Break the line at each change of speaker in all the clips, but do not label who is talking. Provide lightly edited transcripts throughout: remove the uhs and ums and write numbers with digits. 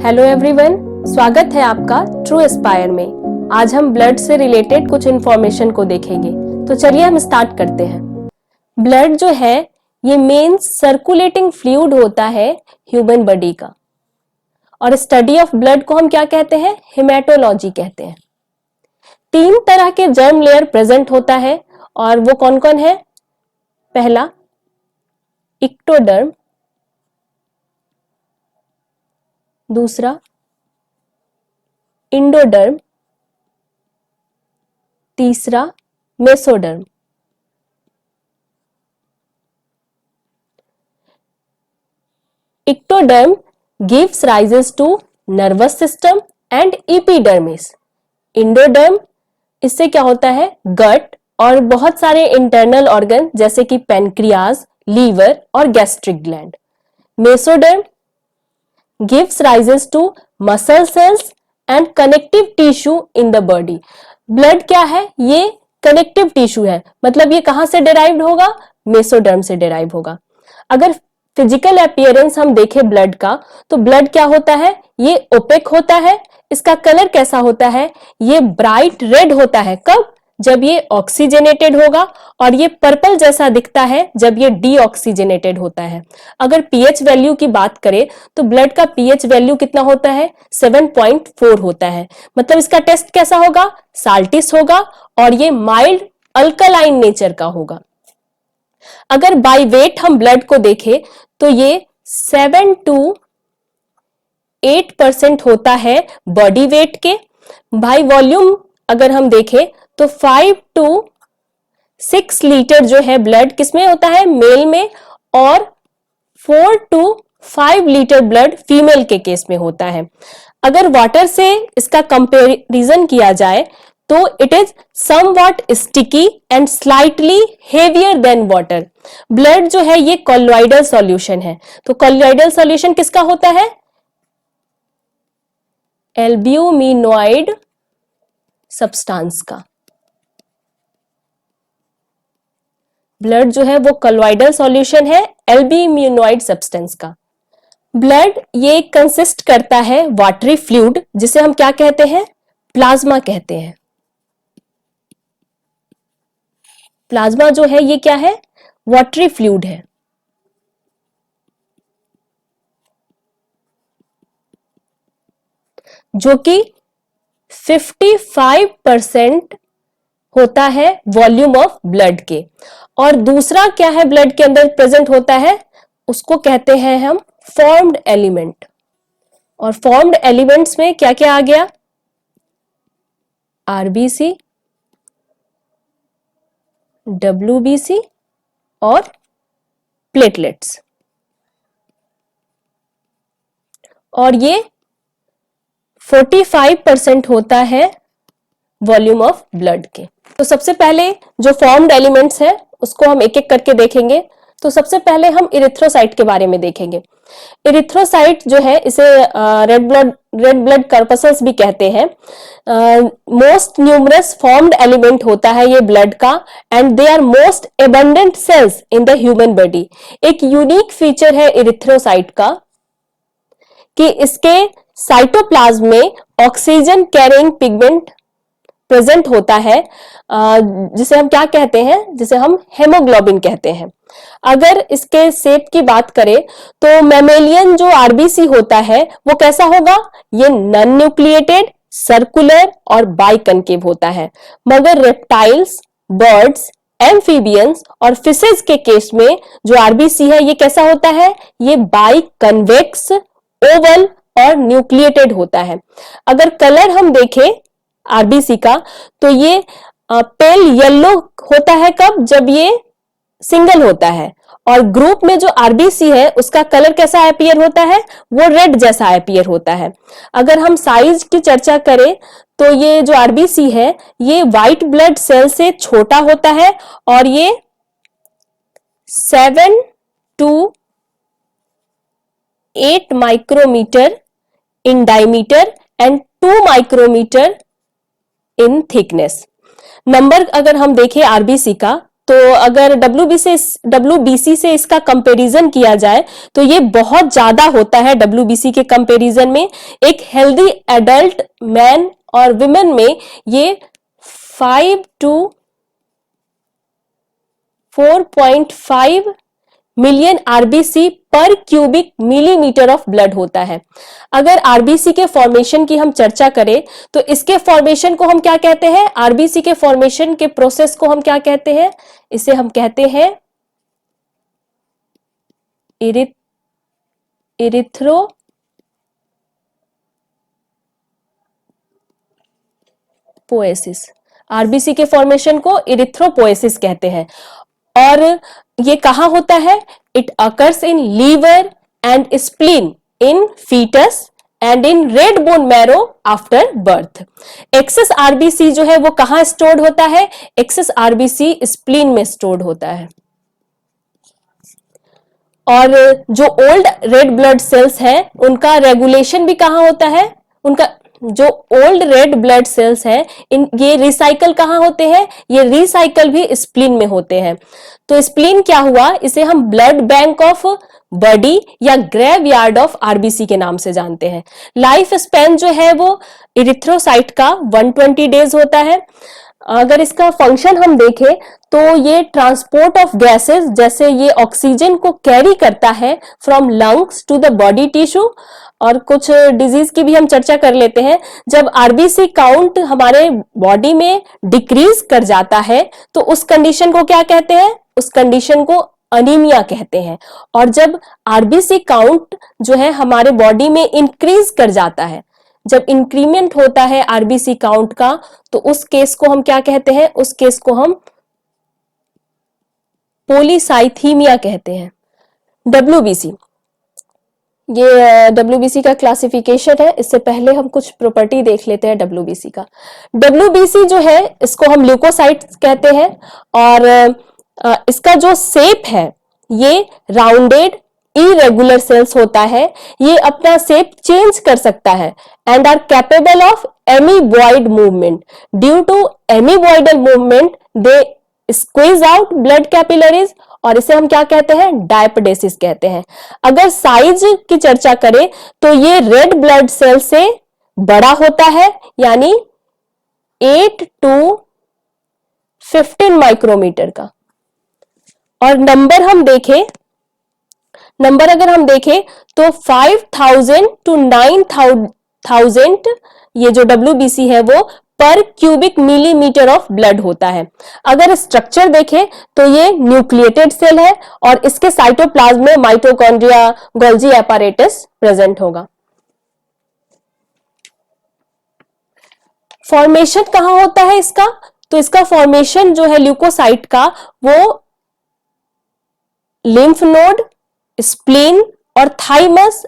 Hello everyone, स्वागत है आपका ट्रू एस्पायर में। आज हम ब्लड से रिलेटेड कुछ इंफॉर्मेशन को देखेंगे। तो चलिए हम स्टार्ट करते हैं। ब्लड जो है ये मेन सर्कुलेटिंग फ्लूइड होता है ह्यूमन बॉडी का, और स्टडी ऑफ ब्लड को हम क्या कहते हैं? हेमेटोलॉजी कहते हैं। 3 तरह के जर्म लेयर प्रेजेंट होता है, और वो कौन कौन है? पहला इक्टोडर्म, दूसरा इंडोडर्म, तीसरा mesoderm. Ectoderm gives rises to nervous system and epidermis. Endoderm, इससे क्या होता है? गट और बहुत सारे इंटरनल ऑर्गन जैसे कि पेनक्रियाज, लीवर और gastric gland. Mesoderm gives rises to muscle cells and connective tissue in the body। Blood क्या है? ये कनेक्टिव टिश्यू है, मतलब ये कहां से डिराइव्ड होगा? मेसोडर्म से डिराइव होगा। अगर फिजिकल अपीयरेंस हम देखें ब्लड का, तो ब्लड क्या होता है? ये ओपेक होता है। इसका कलर कैसा होता है? ये ब्राइट रेड होता है। कब? जब ये ऑक्सीजनेटेड होगा, और ये पर्पल जैसा दिखता है जब ये डीऑक्सीजनेटेड होता है। अगर पीएच वैल्यू की बात करें तो ब्लड का पीएच वैल्यू कितना होता है? 7.4 होता है। मतलब इसका टेस्ट कैसा होगा? साल्टिस होगा, और ये माइल्ड अल्कलाइन नेचर का होगा। अगर बाय वेट हम ब्लड को देखें तो ये 7 to 8% होता है बॉडी वेट के। बाय वॉल्यूम अगर हम देखें तो 5 to 6 लीटर जो है ब्लड किसमें होता है? मेल में, और 4 to 5 लीटर ब्लड फीमेल के केस में होता है। अगर वाटर से इसका कंपैरिजन किया जाए तो it is somewhat sticky and slightly heavier than water. Blood जो है ये कॉलोइडल सॉल्यूशन है। तो कॉलोइडल सॉल्यूशन किसका होता है? एल्ब्यूमिनॉइड सब्सटेंस का। ब्लड जो है वो कॉलोइडल सॉल्यूशन है एल्ब्यूमिनॉइड सब्सटेंस का। ब्लड ये कंसिस्ट करता है वाटरी फ्लूइड, जिसे हम क्या कहते हैं? प्लाज्मा कहते हैं। प्लाज्मा जो है ये क्या है? वाटरी फ्लूइड है। जो कि 55% होता है वॉल्यूम ऑफ ब्लड के। और दूसरा क्या है ब्लड के अंदर प्रेजेंट होता है? उसको कहते हैं हम फॉर्म्ड एलिमेंट। और फॉर्म्ड एलिमेंट्स में क्या क्या आ गया? आरबीसी, डब्ल्यूबीसी और प्लेटलेट्स। और ये 45% होता है वॉल्यूम ऑफ ब्लड के। तो सबसे पहले जो फॉर्म्ड एलिमेंट्स है उसको हम एक एक करके देखेंगे। तो सबसे पहले हम इरिथ्रोसाइट के बारे में देखेंगे। इरिथ्रोसाइट जो है इसे रेड ब्लड कॉर्पसल्स भी कहते हैं। मोस्ट न्यूमरस फॉर्म्ड एलिमेंट होता है ये ब्लड का, and they are most abundant cells in the human body. एक यूनिक फीचर है इरिथ्रोसाइट का कि इसके साइटोप्लाज्म में ऑक्सीजन कैरिंग पिगमेंट प्रेजेंट होता है, जिसे हम क्या कहते हैं? जिसे हम हेमोग्लोबिन कहते हैं। अगर इसके शेप की बात करें तो मैमेलियन जो आरबीसी होता है वो कैसा होगा? ये नॉन न्यूक्लिएटेड, सर्कुलर और बाइकनकेव होता है। मगर रेप्टाइल्स, बर्ड्स, एम्फीबियंस और फिशेज के केस में जो आरबीसी है ये कैसा होता है? ये बाइकन्वेक्स, ओवल और न्यूक्लिएटेड होता है। अगर कलर हम देखें आरबीसी का तो ये पेल येलो होता है। कब? जब ये सिंगल होता है। और ग्रुप में जो आरबीसी है उसका कलर कैसा अपीयर होता है? वो रेड जैसा अपीयर होता है। अगर हम साइज की चर्चा करें तो ये जो आरबीसी है ये व्हाइट ब्लड सेल से छोटा होता है, और ये 7 to 8 micrometre in diameter and 2 micrometre in thickness. Number अगर हम देखें आरबीसी का तो अगर WBC से इसका कंपैरिजन किया जाए तो ये बहुत ज्यादा होता है WBC के कंपैरिजन में। एक हेल्दी एडल्ट मैन और विमेन में ये 5 to 4.5 मिलियन आरबीसी पर क्यूबिक मिलीमीटर ऑफ ब्लड होता है। अगर आरबीसी के फॉर्मेशन की हम चर्चा करें तो इसके फॉर्मेशन को हम क्या कहते हैं, आरबीसी के फॉर्मेशन के प्रोसेस को हम क्या कहते हैं, इसे हम कहते हैं इरिथ्रोपोएसिस। आरबीसी के फॉर्मेशन को इरिथ्रोपोएसिस कहते हैं। और ये कहां होता है, it occurs in liver and spleen in foetus and in red bone marrow after birth. Excess RBC जो है वो कहां स्टोर्ड होता है, एक्सेस आरबीसी स्प्लीन में स्टोर्ड होता है। और जो ओल्ड रेड ब्लड सेल्स हैं उनका रेगुलेशन भी कहां होता है, उनका जो ओल्ड रेड ब्लड सेल्स हैं इन ये रिसाइकल कहां होते हैं, ये रिसाइकल भी स्प्लीन में होते हैं। तो स्प्लीन क्या हुआ, इसे हम ब्लड बैंक ऑफ बॉडी या ग्रेव यार्ड ऑफ आरबीसी के नाम से जानते हैं। लाइफ स्पैन जो है वो इरिथ्रोसाइट का 120 डेज होता है। अगर इसका फंक्शन हम देखें तो ये ट्रांसपोर्ट ऑफ गैसेस, जैसे ये ऑक्सीजन को कैरी करता है from lungs to the body tissue. और कुछ डिजीज की भी हम चर्चा कर लेते हैं। जब आरबीसी काउंट हमारे बॉडी में डिक्रीज कर जाता है तो उस कंडीशन को क्या कहते हैं, उस कंडीशन को अनीमिया कहते हैं। और जब आरबीसी काउंट जो है हमारे बॉडी में इंक्रीज कर जाता है, जब इंक्रीमेंट होता है आरबीसी काउंट का, तो उस केस को हम क्या कहते हैं, उस केस को हम पोलीसाइथीमिया कहते हैं। डब्ल्यूबीसी, ये डब्ल्यूबीसी का क्लासिफिकेशन है। इससे पहले हम कुछ प्रॉपर्टी देख लेते हैं डब्ल्यूबीसी का। डब्ल्यूबीसी जो है इसको हम ल्यूकोसाइट्स कहते हैं। और इसका जो शेप है ये राउंडेड इरेगुलर सेल्स होता है। ये अपना शेप चेंज कर सकता है and are capable of amoeboid movement. Due to amoeboidal movement they squeeze out blood capillaries, और इसे हम क्या कहते हैं, डायपडेसिस कहते हैं। अगर साइज की चर्चा करें तो ये रेड ब्लड सेल से बड़ा होता है, यानी 8 to 15 माइक्रोमीटर का। और नंबर अगर हम देखें तो 5000 to 9000 ये जो डब्ल्यूबीसी है वो पर क्यूबिक मिलीमीटर ऑफ ब्लड होता है। अगर स्ट्रक्चर देखें तो ये न्यूक्लिएटेड सेल है और इसके साइटोप्लाज्म में माइटोकॉन्ड्रिया, गोल्जी एपारेटस प्रेजेंट होगा। फॉर्मेशन कहां होता है इसका, तो इसका फॉर्मेशन जो है ल्यूकोसाइट का वो लिम्फ नोड, स्प्लीन और thymus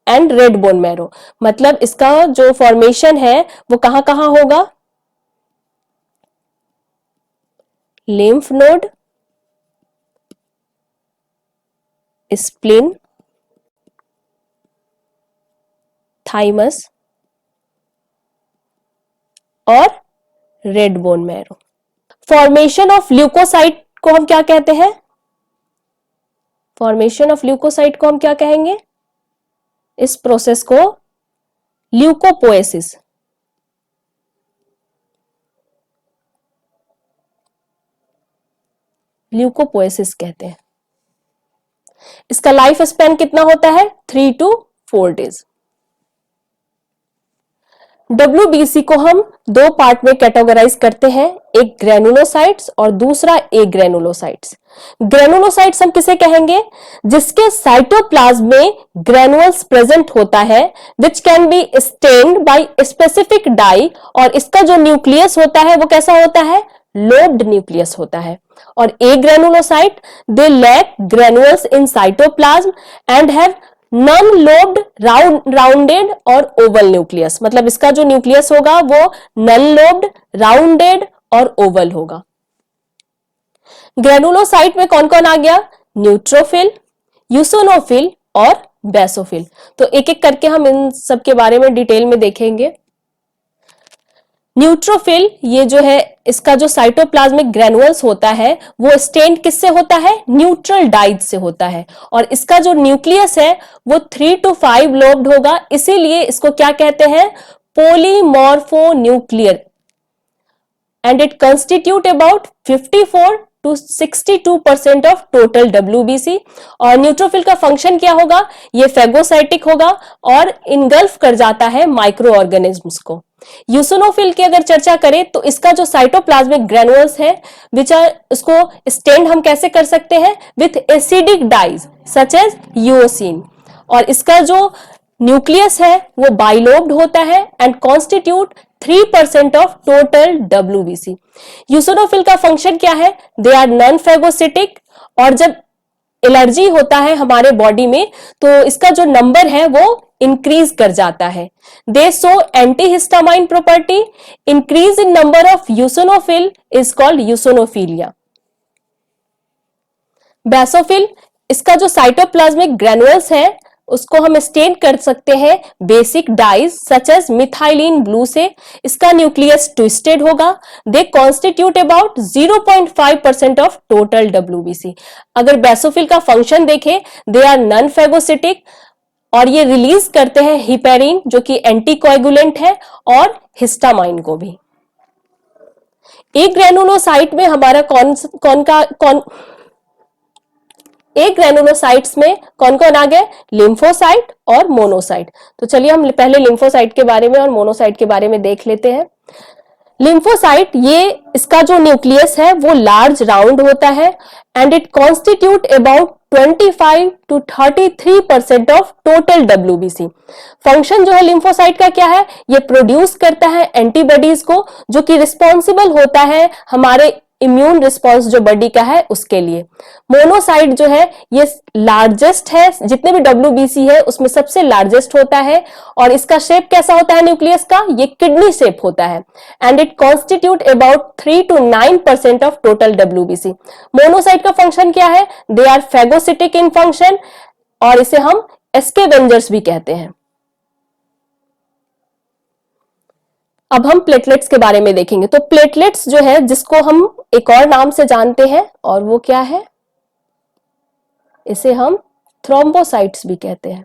and red bone marrow. मतलब इसका जो फॉर्मेशन है वो कहां कहां होगा, लिम्फ नोड, स्प्लीन, थाइमस और red bone marrow. Formation of leucocyte को हम क्या कहते हैं, फॉर्मेशन ऑफ ल्यूकोसाइट को हम क्या कहेंगे, इस प्रोसेस को ल्यूकोपोएसिस, ल्यूकोपोएसिस कहते हैं। इसका लाइफ स्पैन कितना होता है, 3 to 4 डेज। डब्ल्यूबीसी को हम दो पार्ट में कैटेगराइज करते हैं, एक ग्रेनुलोसाइट्स और दूसरा एग्रेनुलोसाइट्स। ग्रेनुलोसाइट्स हम किसे कहेंगे, जिसके साइटोप्लाज्म में ग्रेनुअल्स प्रेजेंट होता है which can be stained by specific dye. और इसका जो न्यूक्लियस होता है वो कैसा होता है, लोब्ड न्यूक्लियस होता है। और agranulocyte they lack granules in cytoplasm and have non lobed rounded और ओवल न्यूक्लियस। मतलब इसका जो न्यूक्लियस होगा वो नॉन लोब्ड, राउंडेड और ओवल होगा। ग्रेनुलोसाइट में कौन कौन आ गया, न्यूट्रोफिल, यूसोनोफिल और बेसोफिल। तो एक एक करके हम इन सब के बारे में डिटेल में देखेंगे। न्यूट्रोफिल ये जो है इसका जो साइटोप्लाज्मिक ग्रेनुअल्स होता है वो स्टेन्ड किससे होता है, न्यूट्रल डाइज से होता है, और इसका जो न्यूक्लियस है वो 3 to 5 लोब्ड होगा, इसीलिए इसको क्या कहते हैं, पोलीमॉर्फोन्यूक्लियर, and it constitute about 54 to 62% of total WBC। और न्यूट्रोफिल का फंक्शन क्या होगा, ये फेगोसाइटिक होगा और इनगल्फ कर जाता है माइक्रो ऑर्गेनिज्म्स को। यूसोनोफिल की अगर चर्चा करें तो इसका जो साइटोप्लाज्मिक ग्रेनुअल्स है विच आर, इसको स्टेंड हम कैसे कर सकते हैं, with acidic dyes such as eosin, और इसका जो न्यूक्लियस है वो बाइलोब्ड होता है and constitute 3% of total WBC। Eosinophil का फंक्शन क्या है, दे आर नॉन फेगोसिटिक, और जब एलर्जी होता है हमारे बॉडी में तो इसका जो नंबर है वो इंक्रीज कर जाता है। They show antihistamine property, increase in number of eosinophil is called eosinophilia. Basophil, इसका जो साइटोप्लाज्मिक ग्रेनुअल्स है उसको हम स्टेन कर सकते हैं basic dyes such as methylene blue से, इसका न्यूक्लियस ट्विस्टेड होगा, they constitute about 0.5% of total WBC। अगर बेसोफिल का फंक्शन देखें, दे आर नॉन फेगोसिटिक और ये रिलीज करते हैं हिपेरिन जो कि एंटीकोएगुलेंट है और हिस्टामाइन को भी। एक ग्रेनुलोसाइट में हमारा एक ग्रेनुलोसाइट्स में कौन कौन आ गए, लिम्फोसाइट और मोनोसाइट। तो चलिए हम पहले लिम्फोसाइट के बारे में और मोनोसाइट के बारे में देख लेते हैं। लिम्फोसाइट, ये इसका जो न्यूक्लियस है वो लार्ज राउंड होता है and it constitute about 25 to 33% of total WBC। Function जो है लिम्फोसाइट का क्या है, ये प्रोड्यूस करता है एंटीबॉडीज को जो कि रिस्पॉन्सिबल होता है हमारे इम्यून रिस्पॉन्स जो बॉडी का है उसके लिए। मोनोसाइट जो है ये लार्जेस्ट है, जितने भी WBC है उसमें सबसे लार्जेस्ट होता है, और इसका शेप कैसा होता है न्यूक्लियस का, ये किडनी शेप होता है and it constitute about 3 to 9% of total WBC। Monocyte का फंक्शन क्या है, they are phagocytic in function और इसे हम एस्केवेंजर्स भी कहते हैं। अब हम प्लेटलेट्स के बारे में देखेंगे। तो प्लेटलेट्स जो है जिसको हम एक और नाम से जानते हैं और वो क्या है, इसे हम थ्रोम्बोसाइट्स भी कहते हैं।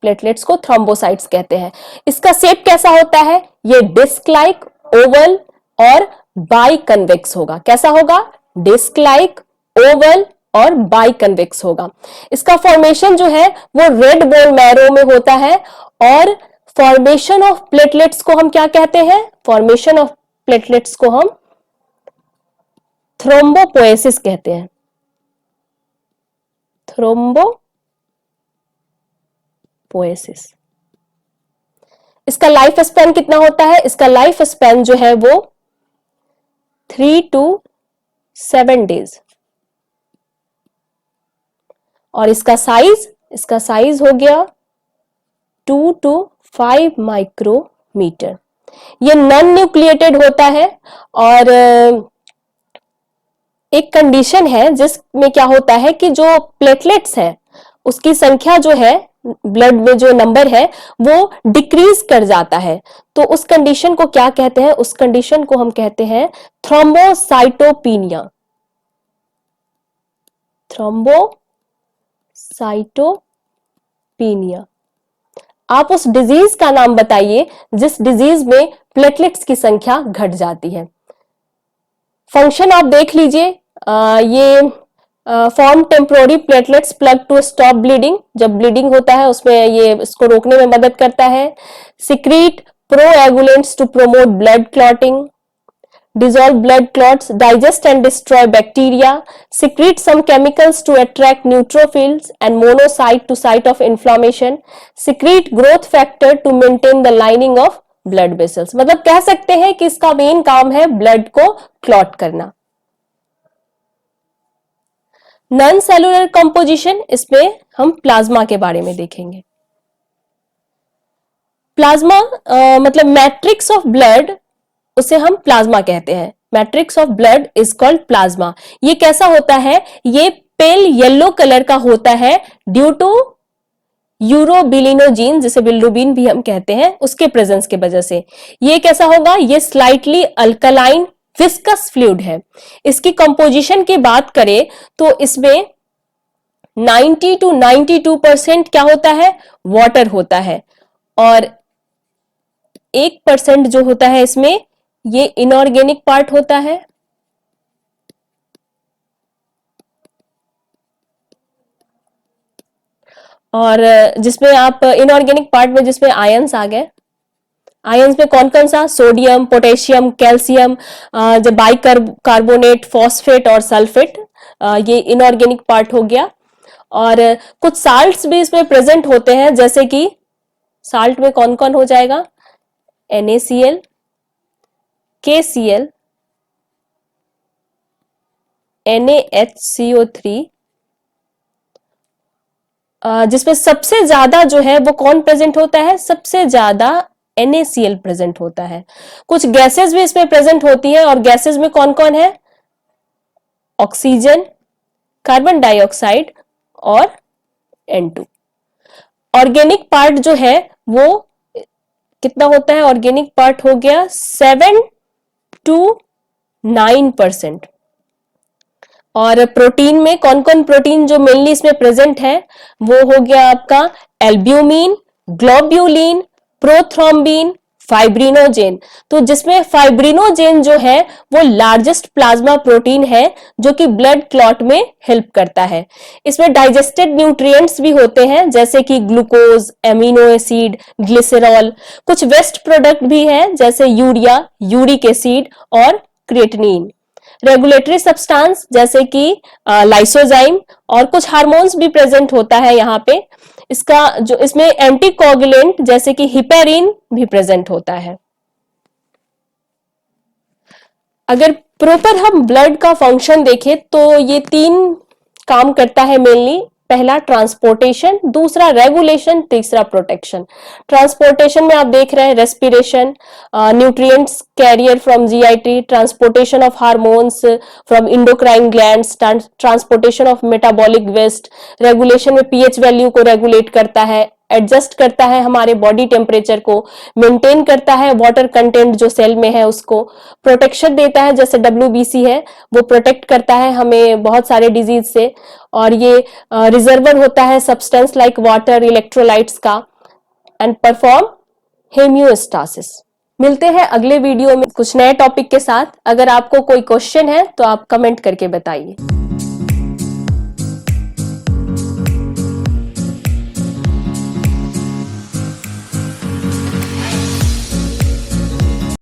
प्लेटलेट्स को थ्रोम्बोसाइट्स कहते हैं। इसका शेप कैसा होता है, ये डिस्क लाइक, ओवल और बाई कन्वेक्स होगा। कैसा होगा, डिस्क लाइक, ओवल और बाई कन्वेक्स होगा। इसका फॉर्मेशन जो है वो रेड बोन मैरो में होता है, और फॉर्मेशन ऑफ प्लेटलेट्स को हम क्या कहते हैं, फॉर्मेशन ऑफ प्लेटलेट्स को हम थ्रोम्बोपोएसिस कहते हैं। थ्रोम्बोपोएसिस। इसका लाइफ स्पैन कितना होता है, इसका लाइफ स्पैन जो है वो 3 to 7 डेज, और इसका साइज हो गया 2 to 5 माइक्रोमीटर। ये नॉन न्यूक्लिएटेड होता है, और एक कंडीशन है जिसमें क्या होता है कि जो प्लेटलेट्स है उसकी संख्या जो है ब्लड में जो नंबर है वो डिक्रीज कर जाता है। तो उस कंडीशन को क्या कहते हैं, उस कंडीशन को हम कहते हैं थ्रोम्बोसाइटोपिनिया। थ्रोम्बोसाइटोपिनिया। आप उस डिजीज का नाम बताइए जिस डिजीज में प्लेटलेट्स की संख्या घट जाती है। फंक्शन आप देख लीजिए, ये form temporary platelets plug to stop bleeding, जब ब्लीडिंग होता है उसमें ये इसको रोकने में मदद करता है। Secrete procoagulants to promote blood clotting, dissolve blood clots, digest and destroy bacteria, secrete some chemicals to attract neutrophils and monocyte to site of inflammation, secrete growth factor to maintain the lining of blood vessels। मतलब कह सकते हैं कि इसका main काम है blood को clot करना। नॉन सेलुलर कंपोजिशन, इसमें हम प्लाज्मा के बारे में देखेंगे। प्लाज्मा मतलब मैट्रिक्स ऑफ ब्लड, उसे हम प्लाज्मा कहते हैं। Matrix of blood is called plasma. ये कैसा होता है, ये पेल येलो कलर का होता है ड्यू टू यूरोबिलिनोजीन, जिसे बिलिरुबिन भी हम कहते हैं, उसके प्रेजेंस के वजह से। ये कैसा होगा? ये स्लाइटली अल्कलाइन विस्कस फ्लूइड है। इसकी कंपोजिशन की बात करें तो इसमें 90 to 92% क्या होता है? वाटर होता है, और 1% जो होता है इसमें ये इनऑर्गेनिक पार्ट होता है। और जिसमें आप इनऑर्गेनिक पार्ट में जिसमें आयंस आ गए, आयंस में कौन कौन सा? सोडियम, पोटेशियम, कैल्शियम, जब बाइकार्बोनेट, फॉस्फेट और सल्फेट, ये इनऑर्गेनिक पार्ट हो गया। और कुछ साल्ट्स भी इसमें प्रेजेंट होते हैं, जैसे कि साल्ट में कौन कौन हो जाएगा? NaCl, KCl, NaHCO3, जिसमें सबसे ज्यादा जो है वो कौन प्रेजेंट होता है? सबसे ज्यादा NaCl प्रेजेंट होता है। कुछ गैसेस भी इसमें प्रेजेंट होती है, और गैसेस में कौन कौन है? ऑक्सीजन, कार्बन डाइऑक्साइड और N2। ऑर्गेनिक पार्ट जो है वो कितना होता है? ऑर्गेनिक पार्ट हो गया 7 to 9%। और प्रोटीन में कौन कौन प्रोटीन जो मेनली इसमें प्रेजेंट है? वो हो गया आपका एल्ब्यूमिन, ग्लोब्यूलिन, प्रोथ्रोम्बिन, फाइब्रिनोजेन। तो जिसमें फाइब्रिनोजेन जो है वो लार्जेस्ट प्लाज्मा प्रोटीन है, जो कि ब्लड क्लॉट में हेल्प करता है। इसमें डाइजेस्टेड न्यूट्रिएंट्स भी होते हैं, जैसे कि ग्लूकोज, एमिनो एसिड, ग्लिसरॉल। कुछ वेस्ट प्रोडक्ट भी है, जैसे यूरिया, यूरिक एसिड और क्रिएटिनिन। रेगुलेटरी सब्सटेंस जैसे कि लाइसोजाइम, और कुछ हार्मोन्स भी प्रेजेंट होता है यहाँ पे। इसका जो इसमें एंटीकोगुलेंट जैसे कि हिपेरिन भी प्रेजेंट होता है। अगर प्रॉपर हम ब्लड का फंक्शन देखें तो ये 3 काम करता है मेनली। पहला ट्रांसपोर्टेशन, दूसरा रेगुलेशन, तीसरा प्रोटेक्शन। ट्रांसपोर्टेशन में आप देख रहे हैं respiration, nutrients carrier from GIT, transportation of hormones from endocrine glands, transportation of metabolic waste. Regulation में पीएच वैल्यू को रेगुलेट करता है, एडजस्ट करता है हमारे बॉडी टेम्परेचर को, मेंटेन करता है वाटर कंटेंट जो सेल में है उसको, प्रोटेक्शन देता है, जैसे WBC है वो प्रोटेक्ट करता है हमें बहुत सारे डिजीज से। और ये रिजर्वर होता है सब्सटेंस लाइक वाटर, इलेक्ट्रोलाइट्स का, एंड परफॉर्म हेमियोस्टासिस। मिलते हैं अगले वीडियो में कुछ नए टॉपिक के साथ। अगर आपको कोई क्वेश्चन है तो आप कमेंट करके बताइए।